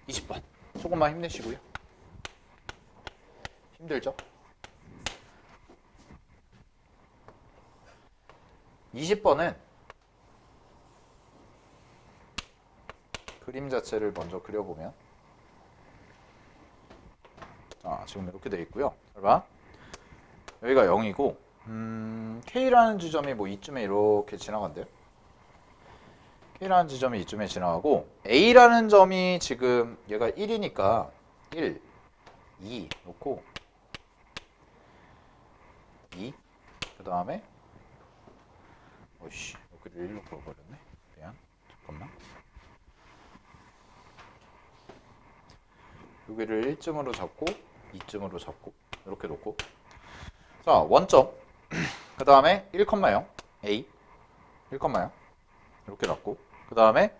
20번. 조금만 힘내시고요. 힘들죠? 20번은 그림 자체를 먼저 그려보면, 자, 지금 이렇게 되어 있고요. 잘 봐. 여기가 0이고 K라는 지점이 뭐 이쯤에 이렇게 지나간대요. K라는 지점이 이쯤에 지나가고 A라는 점이 지금 얘가 1이니까 1, 2 놓고 2, 그 다음에 오이씨 여기를 1로 그어버렸네. 미안. 잠깐만. 여기를 1쯤으로 잡고 2쯤으로 잡고 이렇게 놓고, 자, 원점 그 다음에 1,0 A 1,0 이렇게 놨고, 그 다음에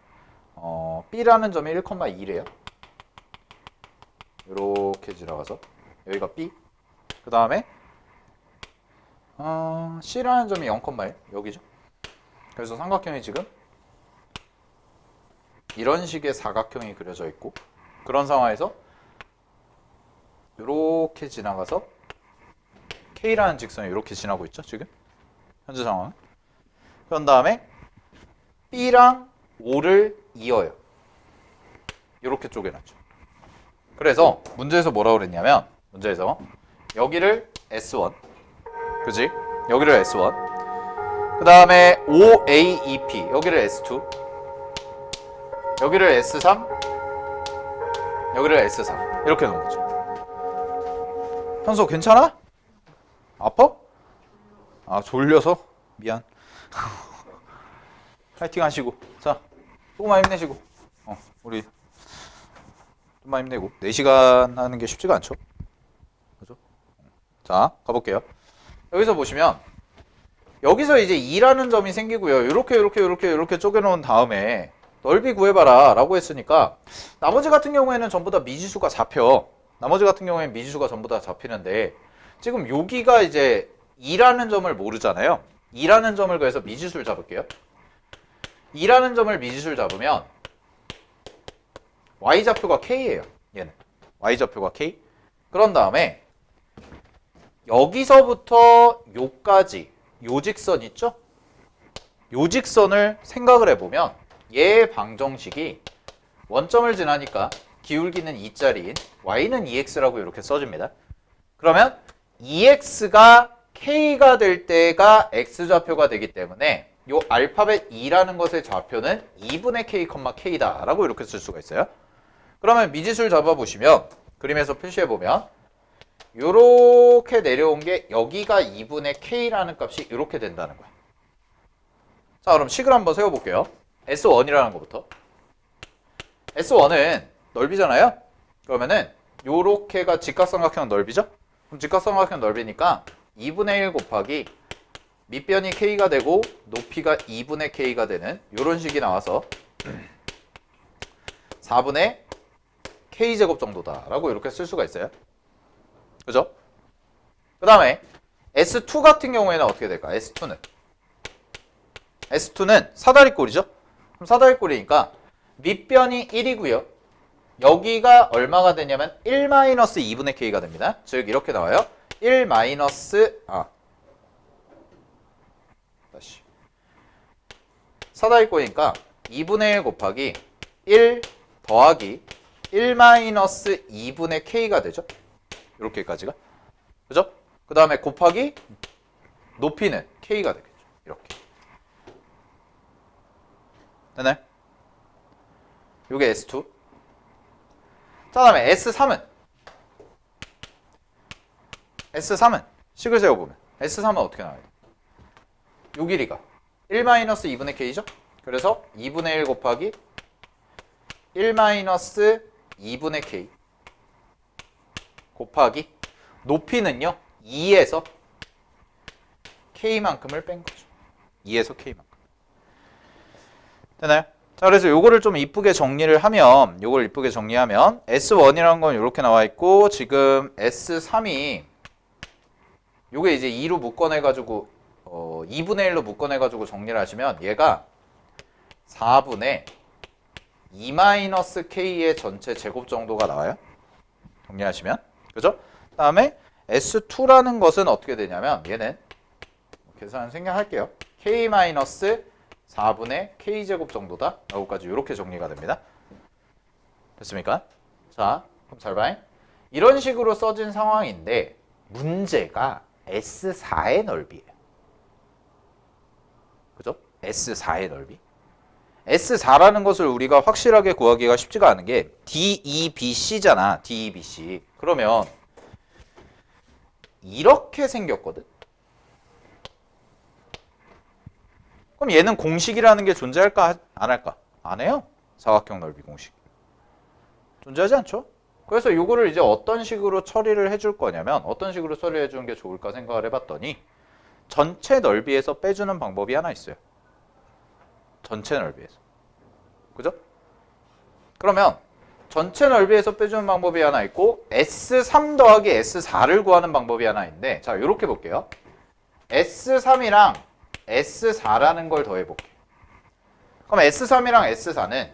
B라는 점이 1,2래요. 이렇게 지나가서 여기가 B, 그 다음에 C라는 점이 0,1 여기죠. 그래서 삼각형이 지금 이런 식의 사각형이 그려져 있고, 그런 상황에서 이렇게 지나가서 K라는 직선이 이렇게 지나고 있죠. 지금 현재 상황은. 그런 다음에 B랑 O를 이어요. 이렇게 쪼개놨죠. 그래서 문제에서 뭐라고 그랬냐면, 문제에서 여기를 S1, 그지? 여기를 S1, 그 다음에 OAEP 여기를 S2, 여기를 S3, 여기를 S4 이렇게 놓은 거죠. 현수 괜찮아? 아파? 아, 졸려서? 미안. 파이팅 하시고. 자, 조금만 힘내시고. 우리 좀만 힘내고. 4시간 하는 게 쉽지가 않죠. 그죠? 자, 가볼게요. 여기서 보시면, 여기서 이제 2라는 점이 생기고요. 이렇게 쪼개놓은 다음에 넓이 구해봐라 라고 했으니까, 나머지 같은 경우에는 전부 다 미지수가 잡혀. 나머지 같은 경우에는 미지수가 전부 다 잡히는데, 지금 여기가 이제 2라는 점을 모르잖아요. 2라는 점을 그래서 미지수를 잡을게요. 2라는 점을 미지수를 잡으면 y좌표가 k예요. 얘는 y좌표가 k. 그런 다음에 여기서부터 요까지 요 직선 있죠? 요 직선을 생각을 해보면 얘의 방정식이 원점을 지나니까 기울기는 2짜리인 y는 2x라고 이렇게 써집니다. 그러면 2x가 k가 될 때가 x좌표가 되기 때문에 요 알파벳 2라는 것의 좌표는 2분의 k, k다 라고 이렇게 쓸 수가 있어요. 그러면 미지수를 잡아보시면, 그림에서 표시해보면 요렇게 내려온 게 여기가 2분의 k라는 값이 이렇게 된다는 거야. 자, 그럼 식을 한번 세워볼게요. S1이라는 것부터. S1은 넓이잖아요. 그러면은 요렇게가 직각삼각형 넓이죠. 그럼 직각삼각형 넓이니까 2분의 1 곱하기 밑변이 k가 되고 높이가 2분의 k가 되는 이런 식이 나와서 4분의 k제곱 정도다 라고 이렇게 쓸 수가 있어요. 그죠? 그 다음에 S2 같은 경우에는 어떻게 될까? S2는 사다리꼴이죠. 그럼 사다리꼴이니까 밑변이 1이고요. 여기가 얼마가 되냐면 1-2분의 k가 됩니다. 즉 이렇게 나와요. 1 마이너스 다시 사다리꼴이니까 2분의 1 곱하기 1 더하기 1-2분의 k가 되죠. 이렇게까지가. 그죠? 그 다음에 곱하기 높이는 k가 되겠죠. 이렇게. 되나요? 요게 S2. 자, 다음에 S3은 식을 세워보면 S3은 어떻게 나와요? 요 길이가 1-2분의 k죠? 그래서 2분의 1 곱하기 1-2분의 k 곱하기 높이는요 2에서 k만큼을 뺀 거죠. 2에서 k만큼. 되나요? 자, 그래서 요거를 좀 이쁘게 정리를 하면, S1이라는 건 이렇게 나와 있고, 지금 S3이 요게 이제 2로 묶어내가지고 2분의 1로 묶어내가지고 정리를 하시면 얘가 4분의 2-k의 전체 제곱 정도가 나와요. 정리하시면. 그죠? 그 다음에 S2라는 것은 어떻게 되냐면 얘는 계산 생략할게요. K-4분의 K제곱 정도다. 라고까지 이렇게 정리가 됩니다. 됐습니까? 자, 그럼 잘 봐요. 이런 식으로 써진 상황인데 문제가 S4의 넓이에요. 그죠? S4의 넓이. S4라는 것을 우리가 확실하게 구하기가 쉽지가 않은 게 DEBC잖아. DEBC. 그러면 이렇게 생겼거든. 그럼 얘는 공식이라는 게 존재할까? 안 할까? 안 해요. 사각형 넓이 공식. 존재하지 않죠? 그래서 이거를 이제 어떤 식으로 처리를 해줄 거냐면 어떤 식으로 처리해 주는 게 좋을까 생각을 해봤더니 전체 넓이에서 빼주는 방법이 하나 있어요. 전체 넓이에서. 그죠? 그러면 전체 넓이에서 빼주는 방법이 하나 있고 S3 더하기 S4를 구하는 방법이 하나 있는데 자, 이렇게 볼게요. S3이랑 S4라는 걸 더해볼게요. 그럼 S3이랑 S4는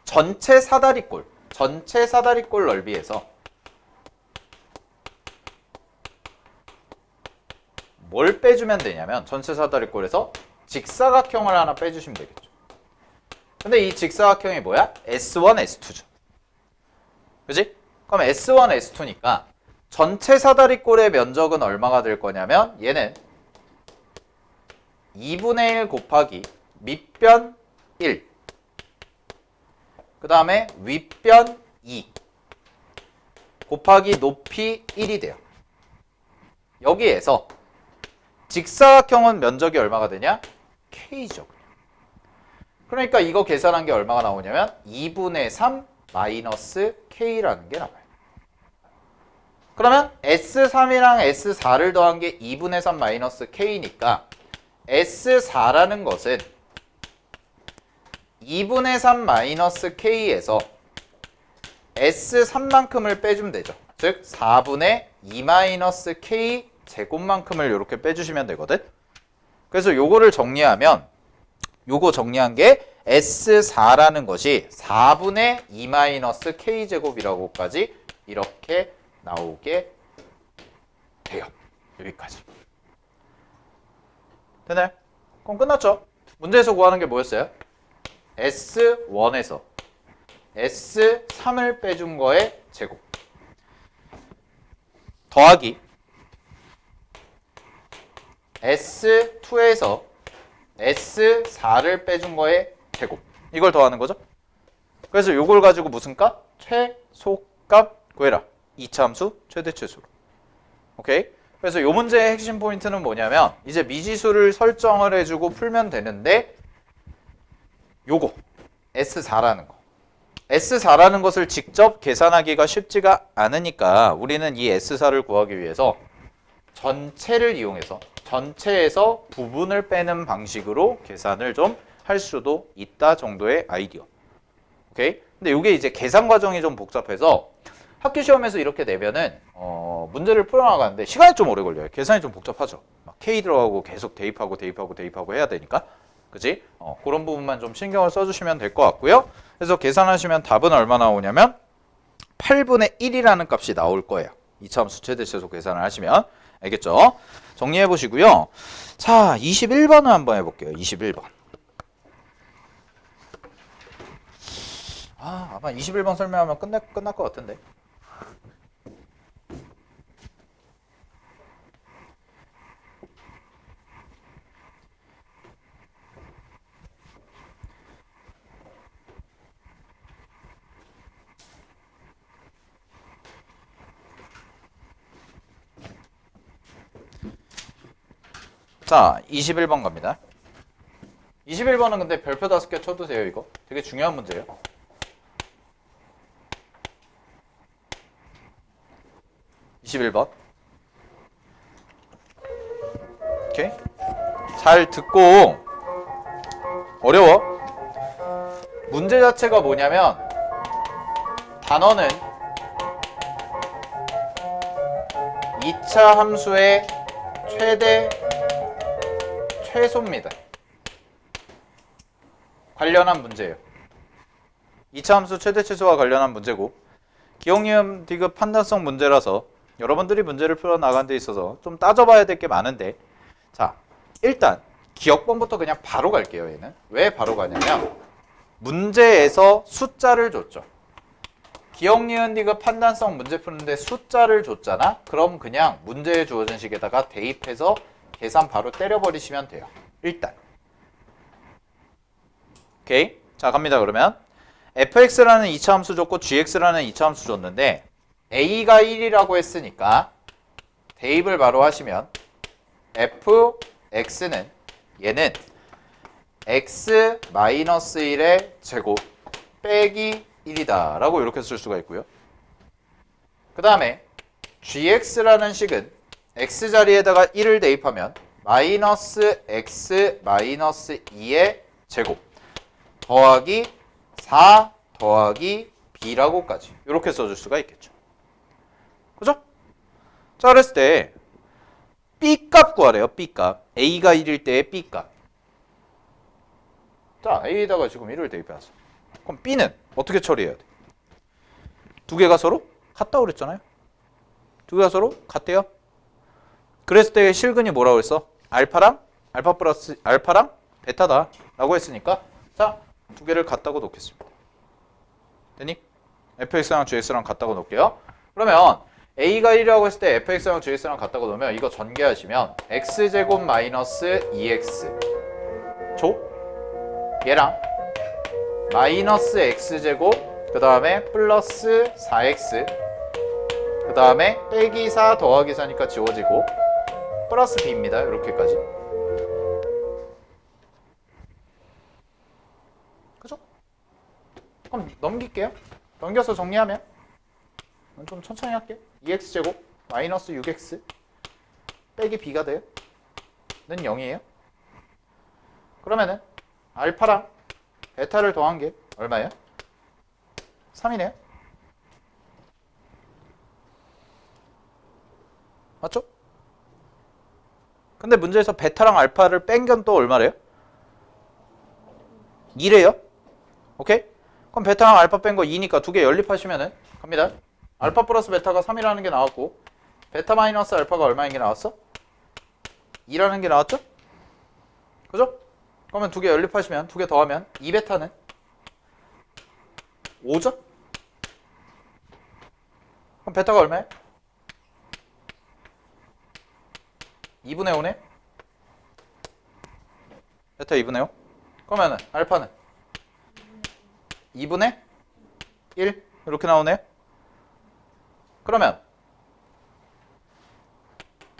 전체 사다리꼴 넓이에서 뭘 빼주면 되냐면 전체 사다리꼴에서 직사각형을 하나 빼주시면 되겠죠. 근데 이 직사각형이 뭐야? S1, S2죠. 그지? 그럼 S1, S2니까 전체 사다리꼴의 면적은 얼마가 될 거냐면 얘는 2분의 1 곱하기 밑변 1 그 다음에 윗변 2 곱하기 높이 1이 돼요. 여기에서 직사각형은 면적이 얼마가 되냐? K죠. 그러니까 이거 계산한 게 얼마가 나오냐면 2분의 3 마이너스 K라는 게 나와요. 그러면 S3이랑 S4를 더한 게 2분의 3 마이너스 K니까 S4라는 것은 2분의 3 마이너스 K에서 S3만큼을 빼주면 되죠. 즉 4분의 2 마이너스 K 제곱만큼을 이렇게 빼주시면 되거든. 그래서 요거를 정리하면 요거 정리한 게 S4라는 것이 4분의 2 마이너스 K제곱이라고까지 이렇게 나오게 돼요. 여기까지. 되나요? 그럼 끝났죠? 문제에서 구하는 게 뭐였어요? S1에서 S3을 빼준 거의 제곱 더하기 S2에서 S4를 빼준 거의 제곱 이걸 더하는 거죠. 그래서 이걸 가지고 무슨 값? 최소값 구해라. 이차함수 최대최수로. 오케이? 그래서 이 문제의 핵심 포인트는 뭐냐면 이제 미지수를 설정을 해주고 풀면 되는데 요거 S4라는 거 S4라는 것을 직접 계산하기가 쉽지가 않으니까 우리는 이 S4를 구하기 위해서 전체를 이용해서 전체에서 부분을 빼는 방식으로 계산을 좀 할 수도 있다 정도의 아이디어. 오케이? 근데 이게 이제 계산 과정이 좀 복잡해서 학교 시험에서 이렇게 내면은 문제를 풀어나가는데 시간이 좀 오래 걸려요. 계산이 좀 복잡하죠. 막 K 들어가고 계속 대입하고 해야 되니까. 그치? 그런 부분만 좀 신경을 써주시면 될 것 같고요. 그래서 계산하시면 답은 얼마 나오냐면 8분의 1이라는 값이 나올 거예요. 이차함수 최대최소 계산을 하시면. 알겠죠? 정리해 보시고요. 자, 21번을 한번 해볼게요. 21번. 아마 21번 설명하면 끝날 것 같은데. 자, 21번 갑니다. 21번은 근데 별표 5개 쳐두세요. 이거 되게 중요한 문제예요. 21번. 오케이? 잘 듣고 어려워. 문제 자체가 뭐냐면 단어는 2차 함수의 최대 최소입니다. 관련한 문제예요. 이차함수 최대치수와 관련한 문제고 기억, 니은, 디귿 판단성 문제라서 여러분들이 문제를 풀어나가는 데 있어서 좀 따져봐야 될 게 많은데 자, 일단 기억번부터 그냥 바로 갈게요. 얘는 왜 바로 가냐면 문제에서 숫자를 줬죠. 기억, 니은, 디귿 판단성 문제 푸는데 숫자를 줬잖아. 그럼 그냥 문제에 주어진 식에다가 대입해서 계산 바로 때려버리시면 돼요. 일단 오케이. 자, 갑니다. 그러면 fx라는 2차 함수 줬고 gx라는 2차 함수 줬는데 a가 1이라고 했으니까 대입을 바로 하시면 fx는 얘는 x-1의 제곱 빼기 1이다 라고 이렇게 쓸 수가 있고요. 그 다음에 gx라는 식은 x 자리에다가 1을 대입하면 마이너스 x 마이너스 2의 제곱 더하기 4 더하기 b라고까지 이렇게 써줄 수가 있겠죠. 그죠? 자, 그랬을 때 b값 구하래요. b값. a가 1일 때의 b값. 자, a에다가 지금 1을 대입해놨어. 그럼 b는 어떻게 처리해야 돼? 두 개가 서로 같다고 그랬잖아요. 두 개가 서로 같대요. 그랬을 때 실근이 뭐라고 했어? 알파랑 알파 플러스 알파랑 베타다 라고 했으니까 자, 두 개를 같다고 놓겠습니다. 됐니? fx랑 gx랑 같다고 놓을게요. 그러면 a가 1이라고 했을 때 fx랑 gx랑 같다고 놓으면 이거 전개하시면 x제곱 마이너스 2x 조 얘랑 마이너스 x제곱 그 다음에 플러스 4x 그 다음에 빼기 4 더하기 4니까 지워지고 플러스 b입니다. 이렇게까지. 그죠? 그럼 넘길게요. 넘겨서 정리하면 좀 천천히 할게요. 2x제곱 마이너스 6x 빼기 b가 돼요. 는 0이에요. 그러면은 알파랑 베타를 더한 게 얼마예요? 3이네요. 맞죠? 근데 문제에서 베타랑 알파를 뺀 건 또 얼마래요? 2래요. 오케이? 그럼 베타랑 알파 뺀 거 2니까 두 개 연립하시면은 갑니다. 알파 플러스 베타가 3이라는 게 나왔고 베타 마이너스 알파가 얼마인 게 나왔어? 2라는 게 나왔죠? 그죠? 그러면 두 개 연립하시면 두 개 더하면 2베타는 5죠? 그럼 베타가 얼마예요? 2분의 5네? 베타 2분의 5? 그러면은 알파는 2분의 1? 이렇게 나오네요? 그러면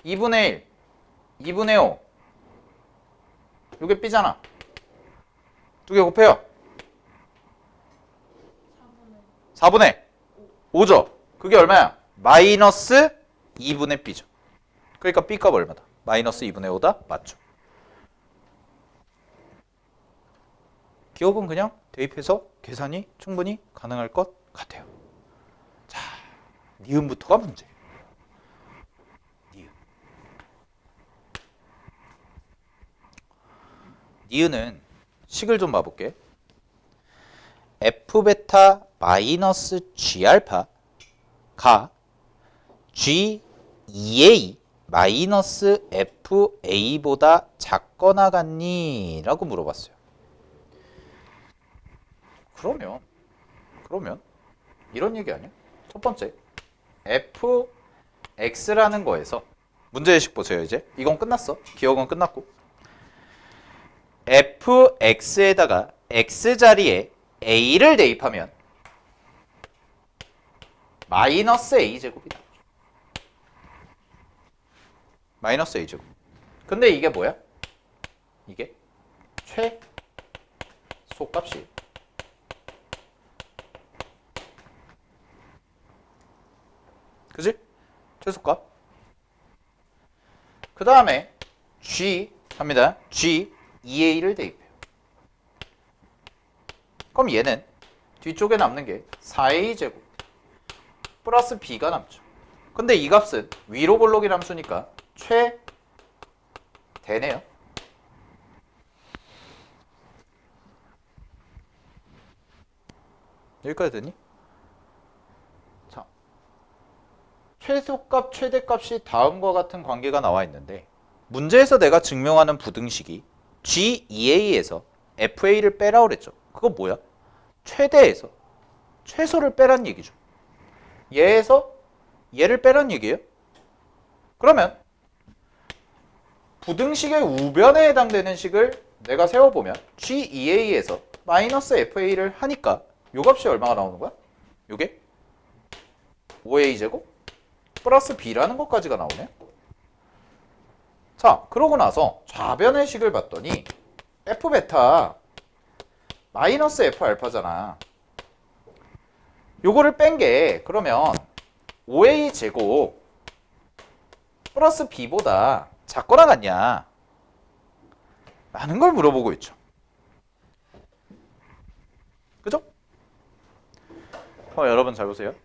2분의 1, 2분의 5 이게 b잖아. 두 개 곱해요. 4분의 5죠? 그게 얼마야? 마이너스 2분의 b죠. 그러니까 b값 얼마다? 마이너스 2분의 5다? 맞죠? 기억은 그냥 대입해서 계산이 충분히 가능할 것 같아요. 자, 니은부터가 문제예요. 니은은 식을 좀 봐볼게. f베타 마이너스 g알파가 g2a 마이너스 fa보다 작거나 같니? 라고 물어봤어요. 그러면 이런 얘기 아니야? 첫 번째 fx라는 거에서 문제의식 보세요. 이제 이건 끝났어. 기억은 끝났고 fx에다가 x자리에 a를 대입하면 마이너스 a제곱이다. 마이너스 a제곱. 근데 이게 뭐야? 이게 최소값이에요. 그지? 최소값. 그 다음에 g 합니다. g 2a를 대입해요. 그럼 얘는 뒤쪽에 남는 게 4a제곱 플러스 b가 남죠. 근데 이 값은 위로 볼록이 함수니까 최대네요. 여기까지 됐니? 자, 최소값, 최대값이 다음과 같은 관계가 나와 있는데 문제에서 내가 증명하는 부등식이 G2A에서 FA를 빼라 그랬죠. 그거 뭐야? 최대에서 최소를 빼란 얘기죠. 얘에서 얘를 빼란 얘기예요. 그러면 부등식의 우변에 해당되는 식을 내가 세워보면 G2A에서 마이너스 FA를 하니까 요 값이 얼마가 나오는 거야? 요게 5A제곱 플러스 B라는 것까지가 나오네요. 자, 그러고 나서 좌변의 식을 봤더니 F베타 마이너스 F알파잖아. 요거를 뺀 게 그러면 5A제곱 플러스 B보다 작거나 같냐? 라는 걸 물어보고 있죠. 그죠? 여러분 잘 보세요.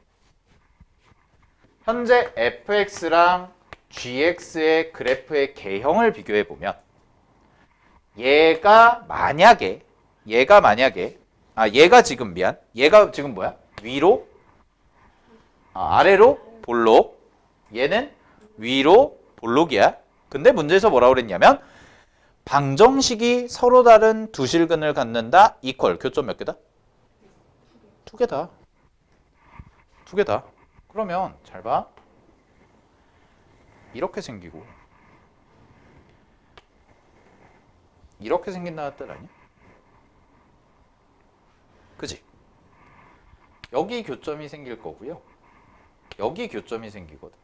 현재 fx랑 gx의 그래프의 개형을 비교해 보면 얘가 지금 뭐야? 위로 아래로 볼록, 얘는 위로 볼록이야. 근데 문제에서 뭐라고 그랬냐면 방정식이 서로 다른 두 실근을 갖는다 이퀄 교점 몇 개다? 두 개다. 두 개다. 그러면 잘 봐. 이렇게 생기고 이렇게 생긴다는 뜻 아니야? 그지? 여기 교점이 생길 거고요. 여기 교점이 생기거든.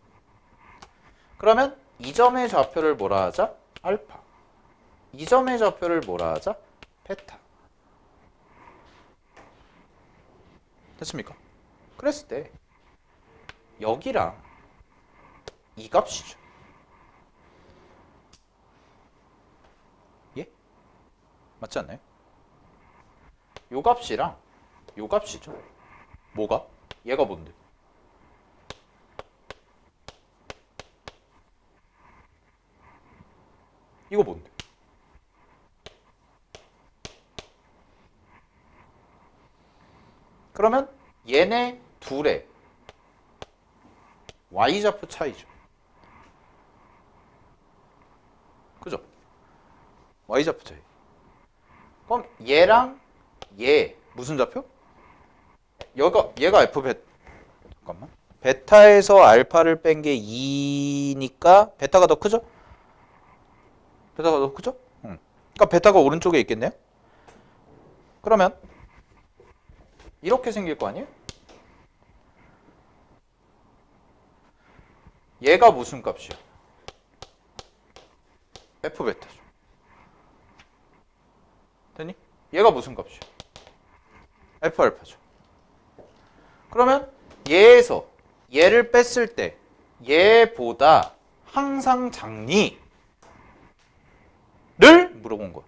그러면 이 점의 좌표를 뭐라 하자? 알파. 이 점의 좌표를 뭐라 하자? 베타. 됐습니까? 그랬을 때 여기랑 이 값이죠. 예? 맞지 않나요? 요 값이랑 요 값이죠. 뭐가? 얘가 뭔데? 이거 뭔데? 그러면 얘네 둘의 y좌표 차이죠. 그죠? y좌표 차이. 그럼 얘랑 얘 무슨 좌표? 얘가 f 잠깐만. 베타에서 알파를 뺀 게 2니까 베타가 더 크죠? 베타가 더 크죠? 응. 그러니까 베타가 오른쪽에 있겠네요? 그러면 이렇게 생길 거 아니에요? 얘가 무슨 값이야? f 베타죠. 됐니? 얘가 무슨 값이야? f 알파죠. 그러면 얘에서 얘를 뺐을 때 얘보다 항상 작니? 를 물어본 거야.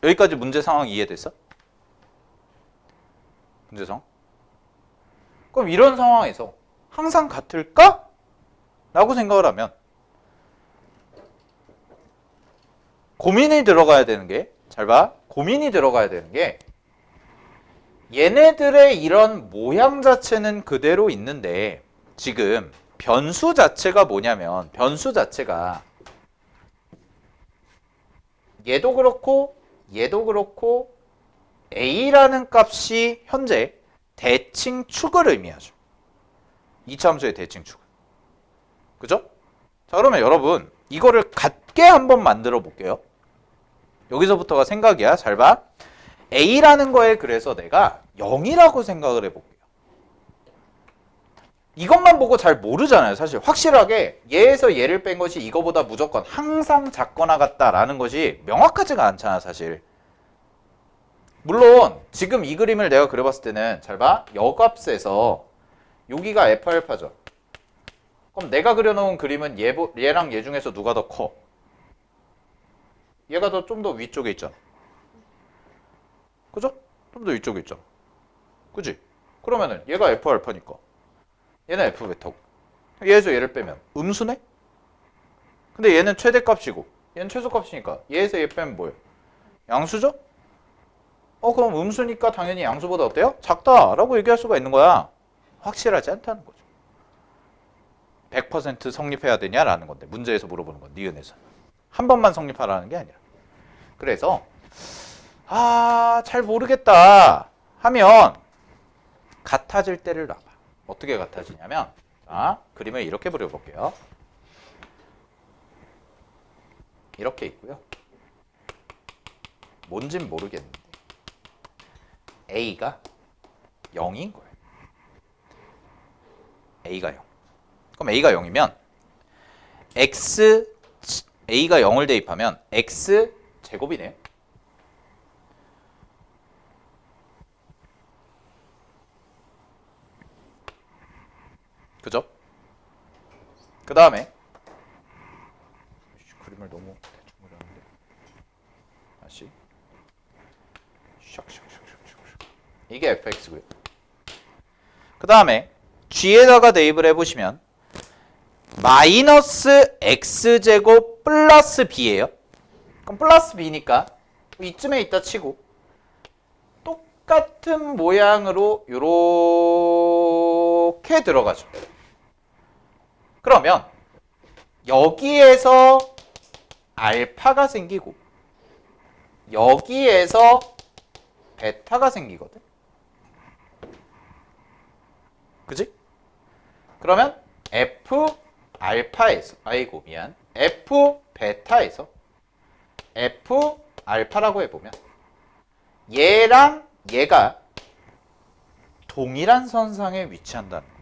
여기까지 문제 상황 이해됐어? 문제 상황? 그럼 이런 상황에서 항상 같을까? 라고 생각을 하면 고민이 들어가야 되는 게, 잘 봐. 고민이 들어가야 되는 게 얘네들의 이런 모양 자체는 그대로 있는데 지금 변수 자체가 뭐냐면 변수 자체가 얘도 그렇고 얘도 그렇고 a라는 값이 현재 대칭축을 의미하죠. 이차함수의 대칭축. 그죠? 자, 그러면 여러분 이거를 같게 한번 만들어 볼게요. 여기서부터가 생각이야. 잘 봐. a라는 거에 그래서 내가 0이라고 생각을 해볼게요. 이것만 보고 잘 모르잖아요. 사실 확실하게 얘에서 얘를 뺀 것이 이거보다 무조건 항상 작거나 같다라는 것이 명확하지가 않잖아. 사실. 물론 지금 이 그림을 내가 그려봤을 때는 잘 봐. 여값에서 여기가 F알파죠. 그럼 내가 그려놓은 그림은 얘랑 얘 중에서 누가 더 커? 얘가 좀 더 위쪽에 있잖아. 그죠? 좀 더 위쪽에 있잖아. 그지? 그러면은 얘가 F알파니까 얘는 F베타고 얘에서 얘를 빼면 음수네? 근데 얘는 최대값이고 얘는 최소값이니까 얘에서 얘 빼면 뭐예요? 양수죠? 그럼 음수니까 당연히 양수보다 어때요? 작다라고 얘기할 수가 있는 거야. 확실하지 않다는 거죠. 100% 성립해야 되냐라는 건데 문제에서 물어보는 건 니은에서 한 번만 성립하라는 게 아니라. 그래서 잘 모르겠다 하면 같아질 때를 놔봐. 어떻게 같아지냐면 자, 그림을 이렇게 그려볼게요. 이렇게 있고요. 뭔진 모르겠는데 A가 0인 거예요. A가 0. 그럼 A가 0이면 X A가 0을 대입하면 X 제곱이네요. 그죠? 그 다음에 그림을 너무 대충 그렸는데 다시 이게 fx고요. 그 다음에 g에다가 대입을 해보시면 마이너스 x제곱 플러스 b예요. 그럼 플러스 b니까 이쯤에 있다 치고 똑같은 모양으로 이렇게 들어가죠. 그러면 여기에서 알파가 생기고 여기에서 베타가 생기거든. 그지? 그러면 F 알파에서 F 베타에서 F 알파라고 해보면 얘랑 얘가 동일한 선상에 위치한다는 거예요.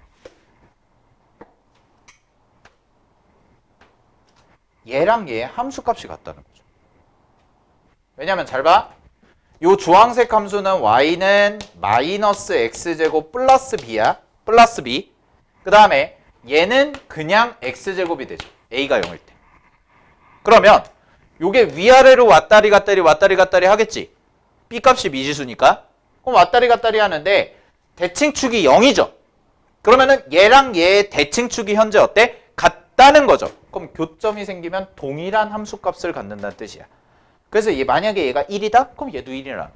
얘랑 얘의 함수값이 같다는 거죠. 왜냐면 잘 봐. 요 주황색 함수는 y는 마이너스 x제곱 플러스 b야. 플러스 b. 그 다음에 얘는 그냥 x제곱이 되죠. a가 0일 때. 그러면 요게 위아래로 왔다리 갔다리 하겠지. b 값이 미지수니까. 그럼 왔다리 갔다리 하는데 대칭축이 0이죠. 그러면은 얘랑 얘의 대칭축이 현재 어때? 같다는 거죠. 그럼 교점이 생기면 동일한 함수값을 갖는다는 뜻이야. 그래서 만약에 얘가 1이다? 그럼 얘도 1이라는 거야.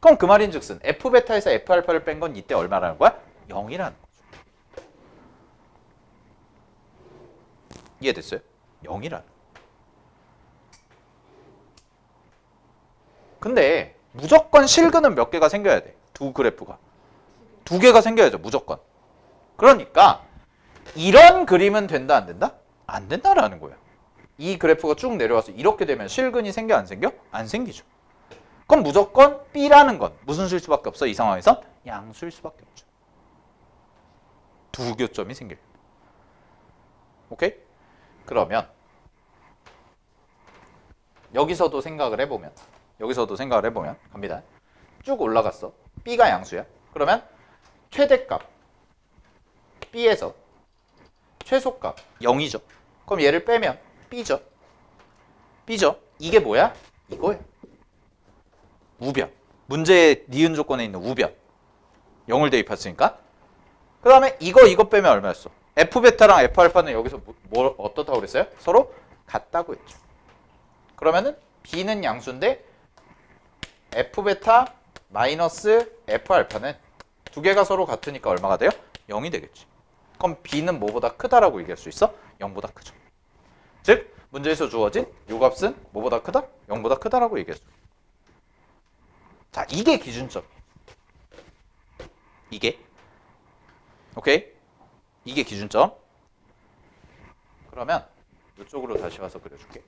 그럼 그 말인 즉슨 F베타에서 F알파를 뺀 건 이때 얼마라는 거야? 0이라는 거죠. 이해됐어요? 0이라는 거야. 근데 무조건 실근은 몇 개가 생겨야 돼. 두 그래프가. 두 개가 생겨야죠. 무조건. 그러니까 이런 그림은 된다 안 된다? 안 된다라는 거예요. 이 그래프가 쭉 내려와서 이렇게 되면 실근이 생겨 안 생겨? 안 생기죠. 그럼 무조건 B라는 건 무슨 수일 수밖에 없어? 이 상황에선 양수일 수밖에 없죠. 두 교점이 생길. 오케이? 그러면 여기서도 생각을 해보면 갑니다. 쭉 올라갔어. B가 양수야. 그러면 최대값 B에서 최소값 0이죠. 그럼 얘를 빼면 B죠. 이게 뭐야? 이거예요. 우변. 문제의 니은 조건에 있는 우변. 0을 대입했으니까. 그 다음에 이거 빼면 얼마였어? F베타랑 F알파는 여기서 뭘 어떻다고 그랬어요? 서로 같다고 했죠. 그러면은 B는 양수인데 F베타 마이너스 F알파는 두 개가 서로 같으니까 얼마가 돼요? 0이 되겠지. 그럼 B는 뭐보다 크다라고 얘기할 수 있어? 0보다 크죠. 즉 문제에서 주어진 요 값은 뭐보다 크다? 0보다 크다라고 얘기할 수 있어. 자, 이게 기준점이에요. 이게. 오케이? 이게 기준점. 그러면 이쪽으로 다시 와서 그려줄게.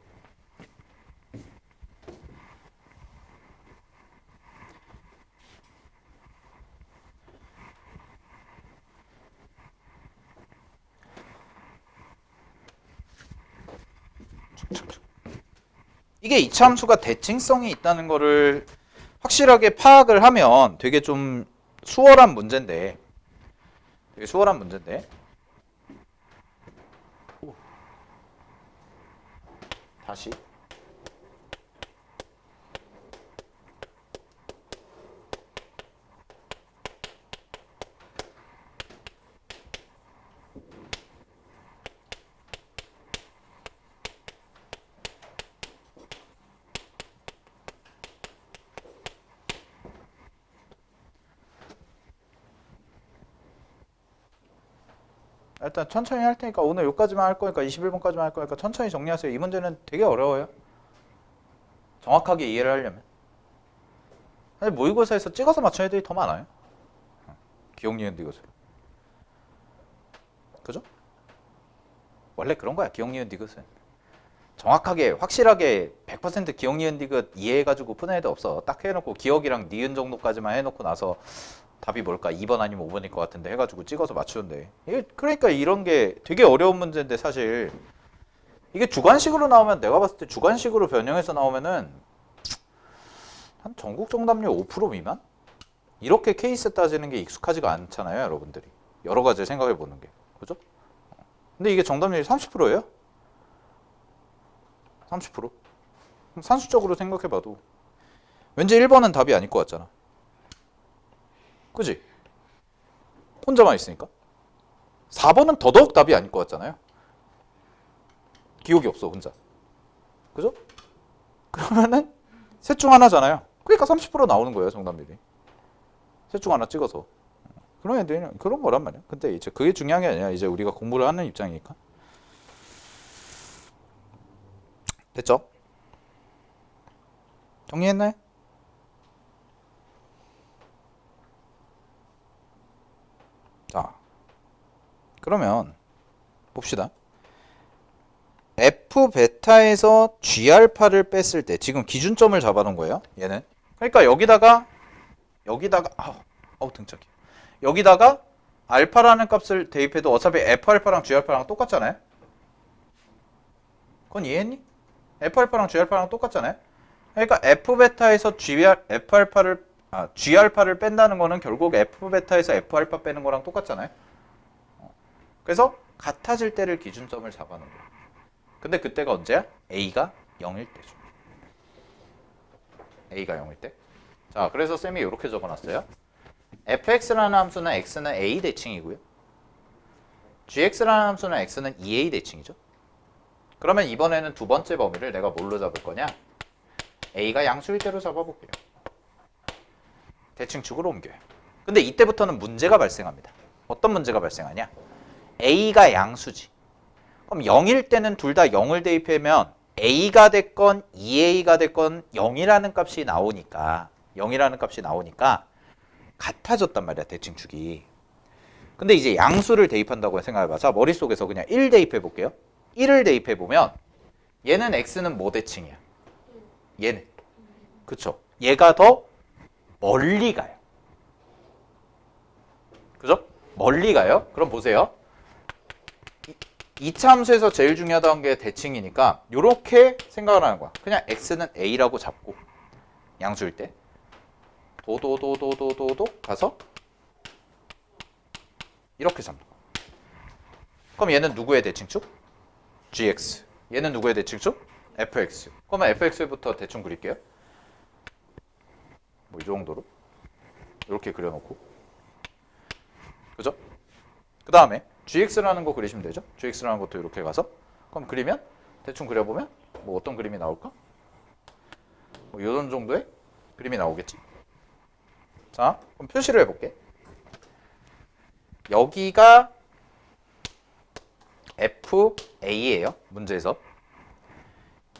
이게 이차함수가 대칭성이 있다는 거를 확실하게 파악을 하면 되게 좀 수월한 문제인데 다시 일단 천천히 할 테니까 오늘 여기까지만 할 거니까 21번까지만 할 거니까 천천히 정리하세요. 이 문제는 되게 어려워요. 정확하게 이해를 하려면. 사실 모의고사에서 찍어서 맞춘 애들이 더 많아요. 기억, 니은, 디귿을. 그죠? 원래 그런 거야. 기억, 니은, 디귿은. 정확하게 확실하게 100% 기억, 니은, 디귿 이해해가지고 푸는 애도 없어. 딱 해놓고 기억이랑 니은 정도까지만 해놓고 나서 답이 뭘까? 2번 아니면 5번일 것 같은데 해가지고 찍어서 맞추는데. 이게 그러니까 이런 게 되게 어려운 문제인데 사실 이게 주관식으로 나오면 내가 봤을 때 주관식으로 변형해서 나오면은 한 전국 정답률 5% 미만? 이렇게 케이스 따지는 게 익숙하지가 않잖아요, 여러분들이. 여러 가지 생각해 보는 게. 그죠? 근데 이게 정답률이 30%예요? 30%? 그럼 산수적으로 생각해 봐도 왠지 1번은 답이 아닐 것 같잖아. 그지? 혼자만 있으니까. 4번은 더더욱 답이 아닐 것 같잖아요. 기억이 없어, 혼자. 그죠? 그러면은 셋 중 하나잖아요. 그러니까 30% 나오는 거예요, 정답률이. 셋 중 하나 찍어서. 그런 애들은 그런 거란 말이야. 근데 이제 그게 중요한 게 아니야. 이제 우리가 공부를 하는 입장이니까. 됐죠? 정리했나요? 자, 그러면 봅시다. F 베타에서 G 알파를 뺐을 때 지금 기준점을 잡아놓은 거예요. 얘는. 그러니까 여기다가 등짝이. 여기다가 알파라는 값을 대입해도 어차피 F 알파랑 G 알파랑 똑같잖아요. 그건 이해했니? F 알파랑 G 알파랑 똑같잖아요. 그러니까 F 베타에서 G 알파를 뺀다는 거는 결국 F 베타에서 F 알파 빼는 거랑 똑같잖아요. 그래서 같아질 때를 기준점을 잡아놓은 거예요. 근데 그때가 언제야? A가 0일 때죠. A가 0일 때. 자, 그래서 쌤이 이렇게 적어놨어요. fx라는 함수는 x는 a 대칭이고요. gx라는 함수는 x는 2a 대칭이죠. 그러면 이번에는 두 번째 범위를 내가 뭘로 잡을 거냐? a가 양수일 때로 잡아볼게요. 대칭축으로 옮겨요. 근데 이때부터는 문제가 발생합니다. 어떤 문제가 발생하냐? a가 양수지. 그럼 0일 때는 둘 다 0을 대입하면 a가 됐건 2a가 됐건 0이라는 값이 나오니까 같아졌단 말이야, 대칭축이. 근데 이제 양수를 대입한다고 생각해봐. 자, 머릿속에서 그냥 1 대입해 볼게요. 1을 대입해 보면 얘는 x는 뭐 대칭이야? 얘는. 그쵸? 얘가 더 멀리 가요. 그죠? 멀리 가요. 그럼 보세요. 2차 함수에서 제일 중요하다는 게 대칭이니까 이렇게 생각을 하는 거야. 그냥 x는 a라고 잡고 양수일 때 도도도도도도도 가서 이렇게 잡는 거야. 그럼 얘는 누구의 대칭축? gx. 얘는 누구의 대칭축? fx. 그러면 fx부터 대충 그릴게요. 뭐 이 정도로 이렇게 그려놓고, 그죠? 그 다음에 gx라는 거 그리시면 되죠. gx라는 것도 이렇게 가서 그럼 그리면 대충 그려보면 뭐 어떤 그림이 나올까? 뭐 이런 정도의 그림이 나오겠지. 자, 그럼 표시를 해볼게. 여기가 FA예요. 문제에서.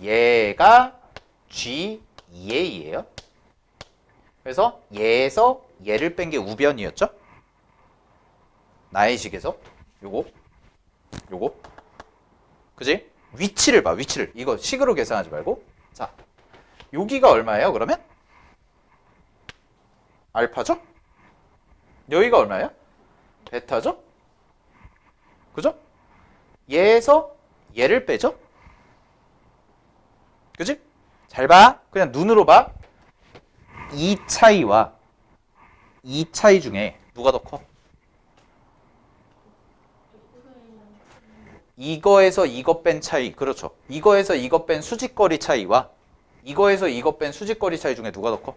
얘가 G2A예요. 그래서 얘에서 얘를 뺀 게 우변이었죠? 나의 식에서 요거 그지? 위치를 봐, 위치를. 이거 식으로 계산하지 말고. 자, 여기가 얼마예요, 그러면? 알파죠? 여기가 얼마예요? 베타죠? 그죠? 얘에서 얘를 빼죠? 그지? 잘 봐. 그냥 눈으로 봐. 이 차이와 이 차이 중에 누가 더 커? 이거에서 이거 뺀 차이. 그렇죠. 이거에서 이거 뺀 수직거리 차이와 이거에서 이거 뺀 수직거리 차이 중에 누가 더 커?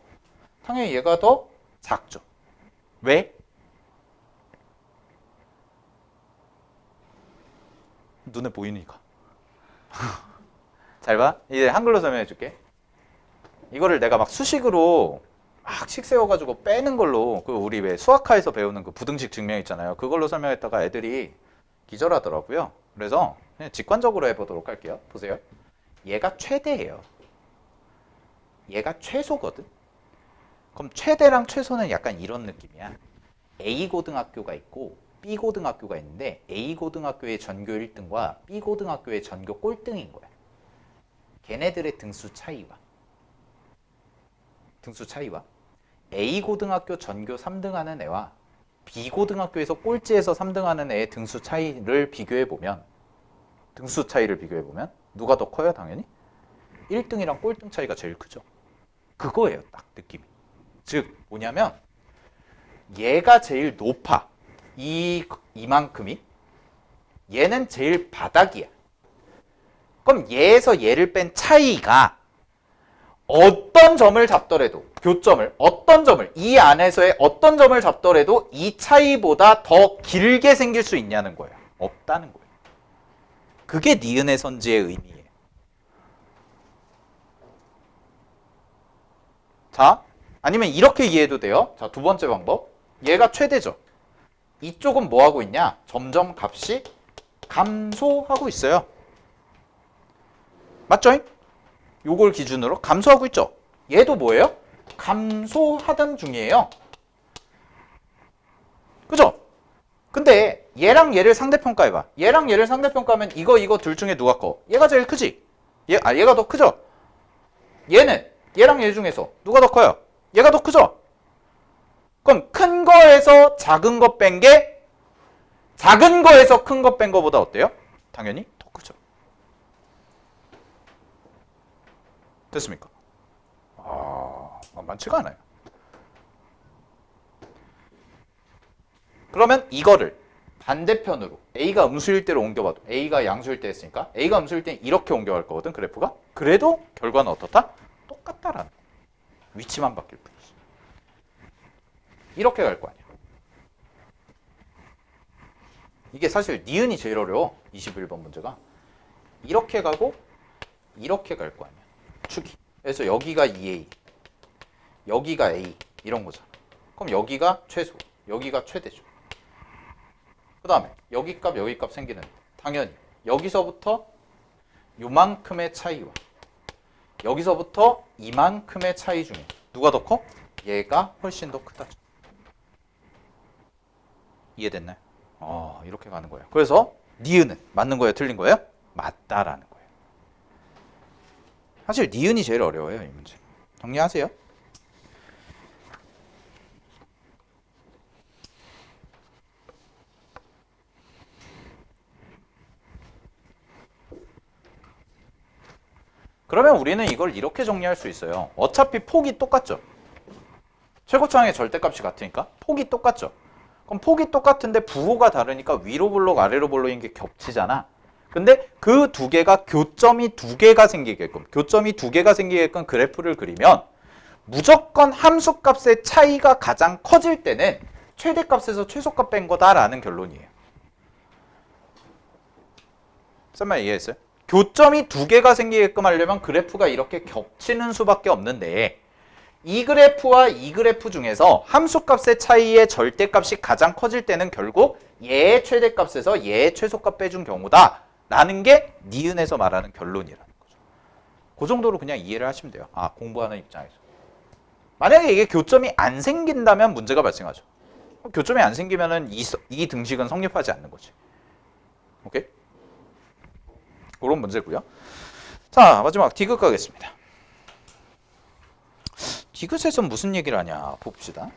당연히 얘가 더 작죠. 왜? 눈에 보이니까. 잘 봐. 이제 한글로 설명해 줄게. 이거를 내가 막 수식으로 막 식 세워가지고 빼는 걸로, 그 우리 왜 수학화에서 배우는 그 부등식 증명 있잖아요. 그걸로 설명했다가 애들이 기절하더라고요. 그래서 그냥 직관적으로 해보도록 할게요. 보세요. 얘가 최대예요. 얘가 최소거든. 그럼 최대랑 최소는 약간 이런 느낌이야. A 고등학교가 있고 B 고등학교가 있는데 A 고등학교의 전교 1등과 B 고등학교의 전교 꼴등인 거야. 걔네들의 등수 차이와 A 고등학교 전교 3등 하는 애와 B 고등학교에서 꼴찌에서 3등 하는 애의 등수 차이를 비교해보면 누가 더 커요? 당연히 1등이랑 꼴등 차이가 제일 크죠. 그거예요, 딱 느낌이. 즉 뭐냐면 얘가 제일 높아. 이만큼이. 얘는 제일 바닥이야. 그럼 얘에서 얘를 뺀 차이가 어떤 점을 잡더라도, 교점을, 어떤 점을, 이 안에서의 어떤 점을 잡더라도 이 차이보다 더 길게 생길 수 있냐는 거예요. 없다는 거예요. 그게 니은의 선지의 의미예요. 자, 아니면 이렇게 이해해도 돼요. 자, 두 번째 방법. 얘가 최대죠. 이쪽은 뭐 하고 있냐? 점점 값이 감소하고 있어요. 맞죠? 요걸 기준으로 감소하고 있죠. 얘도 뭐예요? 감소하던 중이에요. 그죠? 근데 얘랑 얘를 상대평가해봐. 얘랑 얘를 상대평가하면 이거 둘 중에 누가 커? 얘가 제일 크지? 얘가 더 크죠? 얘는 얘랑 얘 중에서 누가 더 커요? 얘가 더 크죠? 그럼 큰 거에서 작은 거 뺀 게 작은 거에서 큰 거 뺀 거보다 어때요? 당연히 더 크죠. 됐습니까? 만만치가 않아요. 그러면 이거를 반대편으로 A가 음수일 때로 옮겨봐도 A가 양수일 때 했으니까 A가 음수일 때 이렇게 옮겨갈 거거든, 그래프가. 그래도 결과는 어떻다? 똑같다라는 거. 위치만 바뀔 뿐이지. 이렇게 갈 거 아니야. 이게 사실 니은이 제일 어려워. 21번 문제가. 이렇게 가고 이렇게 갈 거 아니야. 축이. 그래서 여기가 2A, 여기가 A 이런 거잖아. 그럼 여기가 최소, 여기가 최대죠. 그 다음에 여기 값 생기는데 당연히 여기서부터 요만큼의 차이와 여기서부터 이만큼의 차이 중에 누가 더 커? 얘가 훨씬 더 크다. 이해됐나요? 이렇게 가는 거예요. 그래서 니은은 맞는 거예요? 틀린 거예요? 맞다라는 거예요. 사실 니은이 제일 어려워요, 이 문제. 정리하세요. 그러면 우리는 이걸 이렇게 정리할 수 있어요. 어차피 폭이 똑같죠. 최고차항의 절대값이 같으니까 폭이 똑같죠. 그럼 폭이 똑같은데 부호가 다르니까 위로 볼록 아래로 볼록인 게 겹치잖아. 근데 그 두 개가 교점이 두 개가 생기게끔 그래프를 그리면 무조건 함수값의 차이가 가장 커질 때는 최대값에서 최소값 뺀 거다라는 결론이에요. 무슨 말 이해했어요? 교점이 두 개가 생기게끔 하려면 그래프가 이렇게 겹치는 수밖에 없는데 이 그래프와 이 그래프 중에서 함수값의 차이의 절대값이 가장 커질 때는 결국 얘의 최대값에서 얘의 최소값 빼준 경우다 라는 게 니은에서 말하는 결론이라는 거죠. 그 정도로 그냥 이해를 하시면 돼요. 공부하는 입장에서. 만약에 이게 교점이 안 생긴다면 문제가 발생하죠. 교점이 안 생기면은 이 등식은 성립하지 않는 거지. 오케이? 그런 문제고요. 자, 마지막 디귿 가겠습니다. 디귿에서 무슨 얘기를 하냐 봅시다.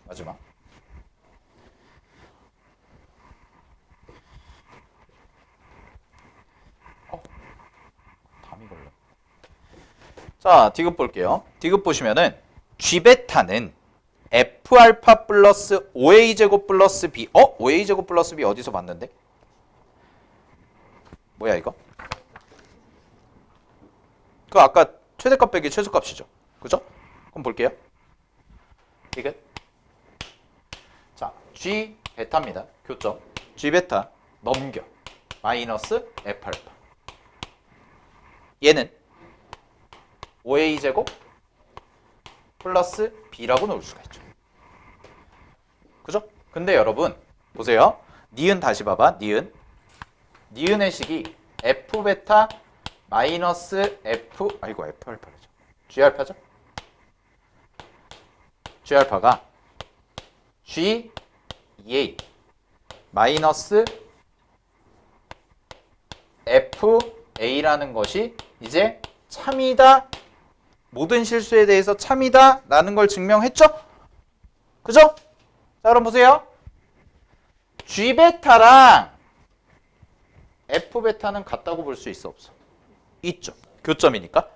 마지막. 담이 걸려. 자, 디귿 볼게요. 디귿 보시면은 G베타는 F알파 플러스 5A제곱 플러스 B. 5A제곱 플러스 B 어디서 봤는데? 뭐야 이거? 그 아까 최대값 빼기 최소값이죠. 그죠? 그럼 볼게요. 디귿. 자, G 베타입니다. 교점. G 베타 넘겨. 마이너스 F알파. 얘는 5A제곱 플러스 B라고 놓을 수가 있죠. 그죠? 근데 여러분 보세요. 니은 다시 봐봐. 니은의 식이 F 베타 마이너스 F 아이고 F 알파죠. G 알파죠? G 알파가 G EA 마이너스 FA라는 것이 이제 참이다. 모든 실수에 대해서 참이다 라는 걸 증명했죠? 그죠? 자 그럼 보세요. G베타랑 F베타는 같다고 볼 수 있어 없어? 있죠. 교점이니까.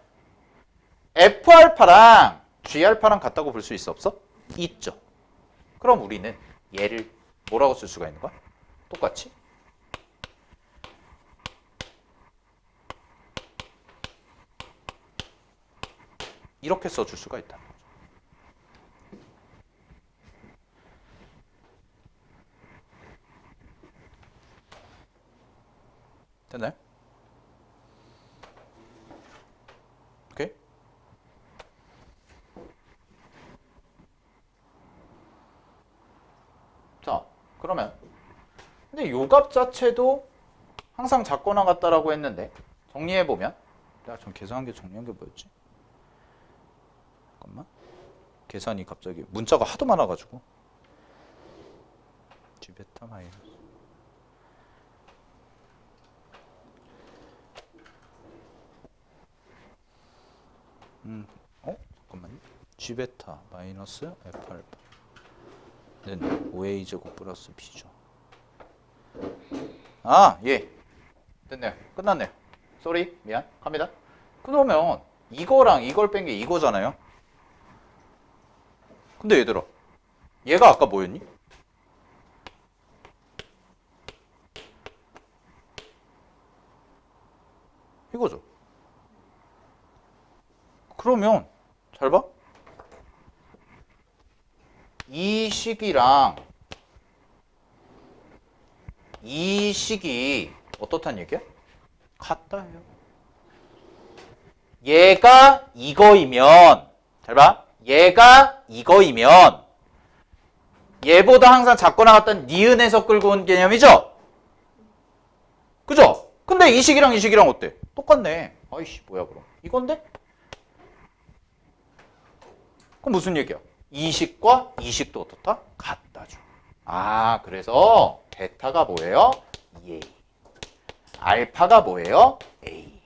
F알파랑 G알파랑 같다고 볼 수 있어 없어? 있죠. 그럼 우리는 얘를 뭐라고 쓸 수가 있는 거야? 똑같이 이렇게 써줄 수가 있다는 거죠. 됐나요? 오케이? 자, 그러면 근데 요 값 자체도 항상 작거나 같다라고 했는데 정리해보면 내가 좀 계산한 게 정리한 게 뭐였지? 잠깐만. 계산이 갑자기 문자가 하도 많아가지고 G베타 마이너스 잠깐만요. G베타 마이너스 F알파는 5A제곱 플러스 B죠. 아, 예. 됐네요. 끝났네요. 쏘리, 미안. 갑니다. 그러면 이거랑 이걸 뺀 게 이거잖아요. 근데 얘들아, 얘가 아까 뭐였니? 이거죠. 그러면 잘 봐. 이 식이랑 이 식이 어떻단 얘기야? 같다예요. 얘가 이거이면 잘 봐. 얘가 이거이면 얘보다 항상 작거나 같다는 니은에서 끌고 온 개념이죠? 그죠? 근데 이 식이랑 이 식이랑 어때? 똑같네. 아이씨 뭐야 그럼. 이건데? 그럼 무슨 얘기야? 이 식과 이 식도 어떻다? 같다죠. 아 그래서 베타가 뭐예요? 2A. 알파가 뭐예요? A.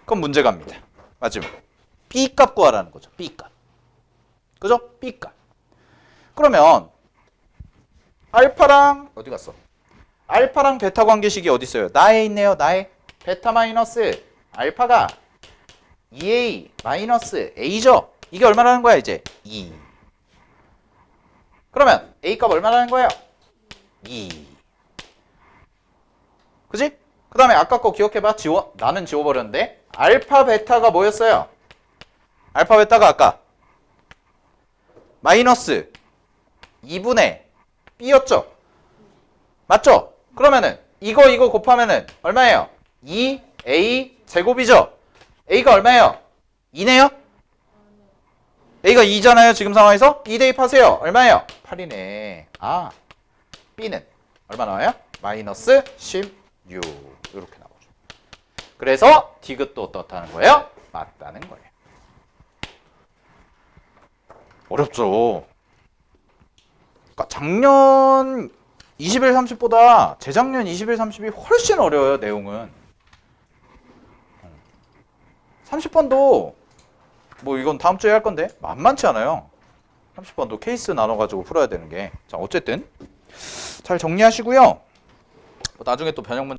그럼 문제 갑니다. 마지막. B값 구하라는 거죠. B값. 그죠? B값. 그러면 알파랑 어디 갔어? 알파랑 베타 관계식이 어디 있어요? 나에 있네요. 나에. 베타 마이너스 알파가 2A 마이너스 A죠? 이게 얼마라는 거야 이제? 2. 그러면 A값 얼마라는 거예요? 2. 그지? 그 다음에 아까 거 기억해봐. 나는 지워버렸는데 알파 베타가 뭐였어요? 알파 베타가 아까 마이너스 2분의 B였죠? 맞죠? 그러면은 이거 곱하면은 얼마예요? 2A 제곱이죠? A가 얼마예요? 2네요? A가 2잖아요 지금 상황에서? 2 대입하세요. 얼마예요? 8이네. 아 B는 얼마 나와요? 마이너스 16 이렇게 나오죠. 그래서 디귿도 어떻다는 거예요? 맞다는 거예요. 어렵죠. 그러니까 작년 21, 30보다 재작년 21, 30이 훨씬 어려워요. 내용은 30번도 뭐 이건 다음 주에 할 건데 만만치 않아요. 30번도 케이스 나눠가지고 풀어야 되는 게. 자 어쨌든 잘 정리하시고요. 나중에 또 변형 문제